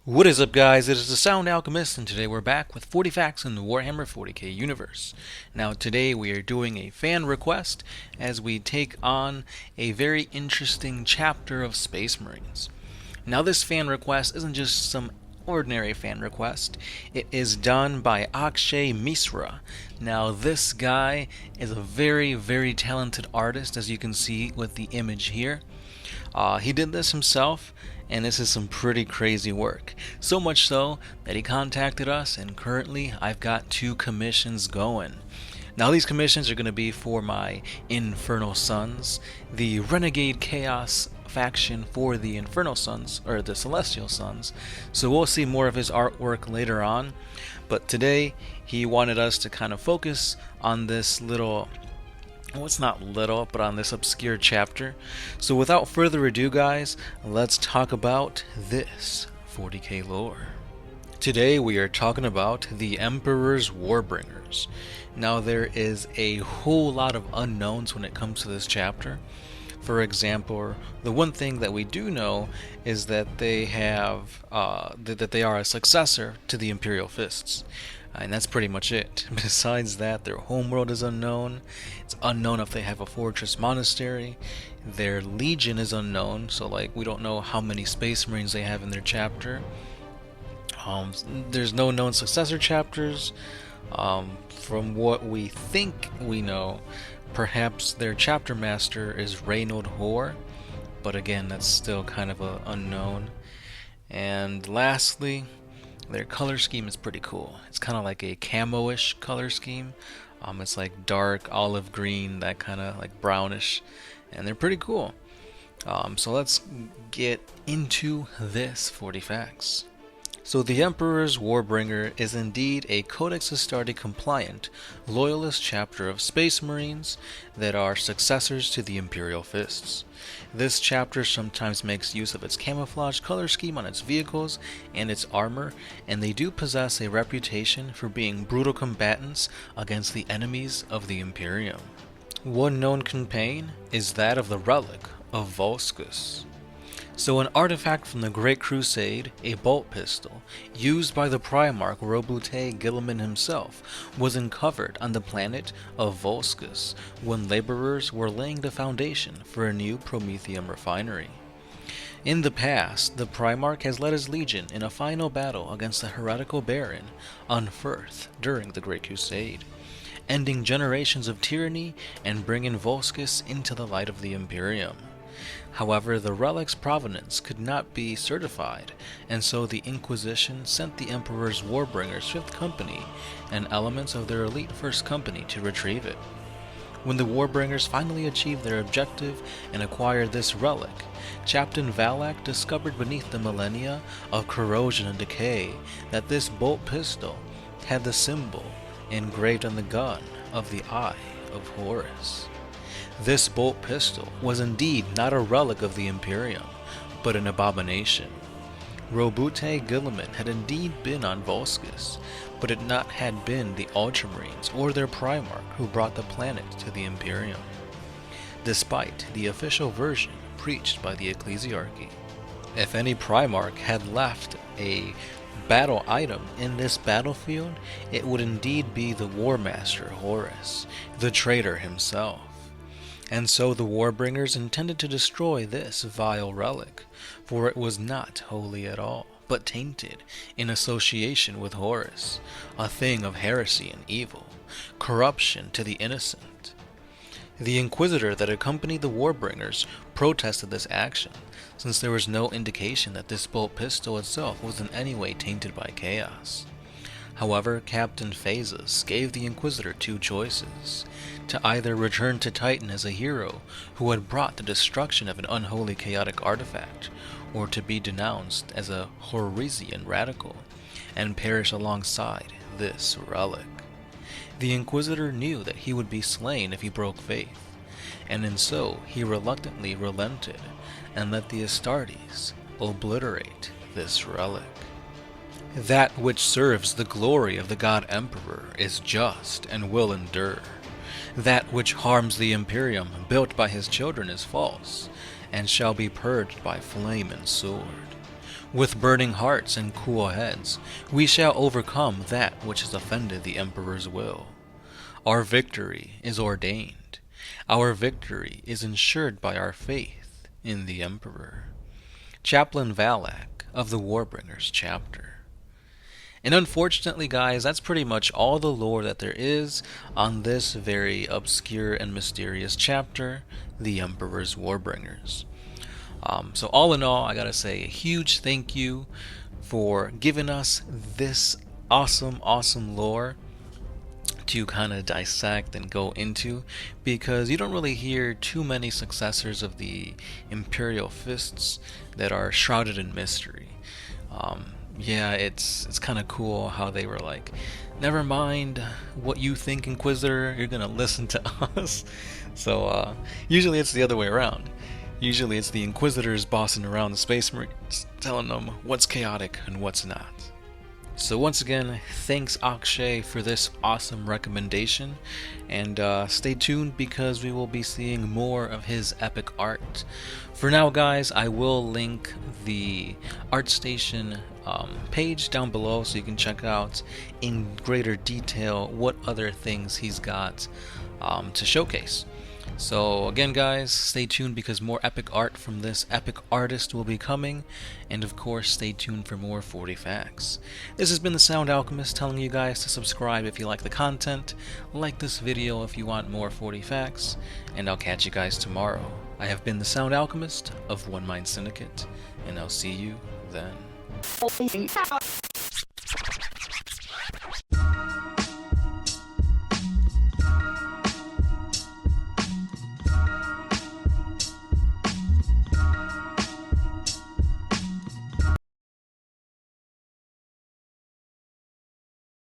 What is up, guys? It is the Sound Alchemist, and today we're back with 40 facts in the Warhammer 40K universe. Now, today we are doing a fan request as we take on a very interesting chapter of Space Marines. Now, this fan request isn't just some ordinary fan request. It is done by Akshay Misra. Now, this guy is a very, very talented artist, as you can see with the image here. He did this himself, and this is some pretty crazy work. So much so that he contacted us, and currently I've got 2 commissions going. Now, these commissions are going to be for my Infernal Sons, the Renegade Chaos faction for the Infernal Sons, or the Celestial Sons. So we'll see more of his artwork later on. But today, he wanted us to kind of focus on this little, well, it's not little, but on this obscure chapter. So without further ado, guys, let's talk about this 40k lore. Today we are talking about the Emperor's Warbringers. Now, there is a whole lot of unknowns when it comes to this chapter. For example, the one thing that we do know is that they have that they are a successor to the Imperial Fists. And that's pretty much it. Besides that, their homeworld is unknown. It's unknown if they have a fortress monastery. Their legion is unknown, so we don't know how many Space Marines they have in their chapter. There's no known successor chapters. From what we think we know, perhaps their chapter master is Reynold Hoare, but again, that's still kind of a unknown. And lastly, their color scheme is pretty cool. It's kind of like a camo-ish color scheme. It's like dark olive green, that kind of like brownish, and they're pretty cool. So let's get into this 40 facts. So the Emperor's Warbringer is indeed a Codex Astartes compliant, loyalist chapter of Space Marines that are successors to the Imperial Fists. This chapter sometimes makes use of its camouflage color scheme on its vehicles and its armor, and they do possess a reputation for being brutal combatants against the enemies of the Imperium. One known campaign is that of the Relic of Volscus. So an artifact from the Great Crusade, a bolt pistol, used by the Primarch Robute Guilliman himself, was uncovered on the planet of Volscus when laborers were laying the foundation for a new Promethium refinery. In the past, the Primarch has led his legion in a final battle against the heretical Baron on Firth during the Great Crusade, ending generations of tyranny and bringing Volscus into the light of the Imperium. However, the relic's provenance could not be certified, and so the Inquisition sent the Emperor's Warbringers 5th Company and elements of their elite 1st Company to retrieve it. When the Warbringers finally achieved their objective and acquired this relic, Captain Valak discovered beneath the millennia of corrosion and decay that this bolt pistol had the symbol engraved on the gun of the Eye of Horus. This bolt pistol was indeed not a relic of the Imperium, but an abomination. Robute Guilliman had indeed been on Volscus, but it had been the Ultramarines or their Primarch who brought the planet to the Imperium, despite the official version preached by the Ecclesiarchy. If any Primarch had left a battle item in this battlefield, it would indeed be the War Master Horus, the traitor himself. And so the Warbringers intended to destroy this vile relic, for it was not holy at all, but tainted in association with Horus, a thing of heresy and evil, corruption to the innocent. The Inquisitor that accompanied the Warbringers protested this action, since there was no indication that this bolt pistol itself was in any way tainted by chaos. However, Captain Phases gave the Inquisitor 2 choices: to either return to Titan as a hero who had brought the destruction of an unholy chaotic artifact, or to be denounced as a Horisian radical and perish alongside this relic. The Inquisitor knew that he would be slain if he broke faith, and in so he reluctantly relented and let the Astartes obliterate this relic. That which serves the glory of the God Emperor is just and will endure. That which harms the Imperium built by his children is false, and shall be purged by flame and sword. With burning hearts and cool heads, we shall overcome that which has offended the Emperor's will. Our victory is ordained. Our victory is ensured by our faith in the Emperor. Chaplain Valak of the Warbringers chapter. And unfortunately, guys, that's pretty much all the lore that there is on this very obscure and mysterious chapter, the Emperor's Warbringers. So all in all, I gotta say a huge thank you for giving us this awesome lore to kind of dissect and go into, because you don't really hear too many successors of the Imperial Fists that are shrouded in mystery. Yeah, it's kind of cool how they were like, never mind what you think, Inquisitor, you're gonna listen to us. So usually it's the other way around. Usually it's the Inquisitors bossing around the Space Marines, telling them what's chaotic and what's not. So once again, thanks Akshay for this awesome recommendation, and stay tuned because we will be seeing more of his epic art. For now, guys, I will link the ArtStation page down below so you can check out in greater detail what other things he's got to showcase. So again, guys, stay tuned because more epic art from this epic artist will be coming, and of course stay tuned for more 40 facts. This has been the Sound Alchemist telling you guys to subscribe if you like the content, like this video if you want more 40 facts, and I'll catch you guys tomorrow. I have been the Sound Alchemist of One Mind Syndicate, and I'll see you then.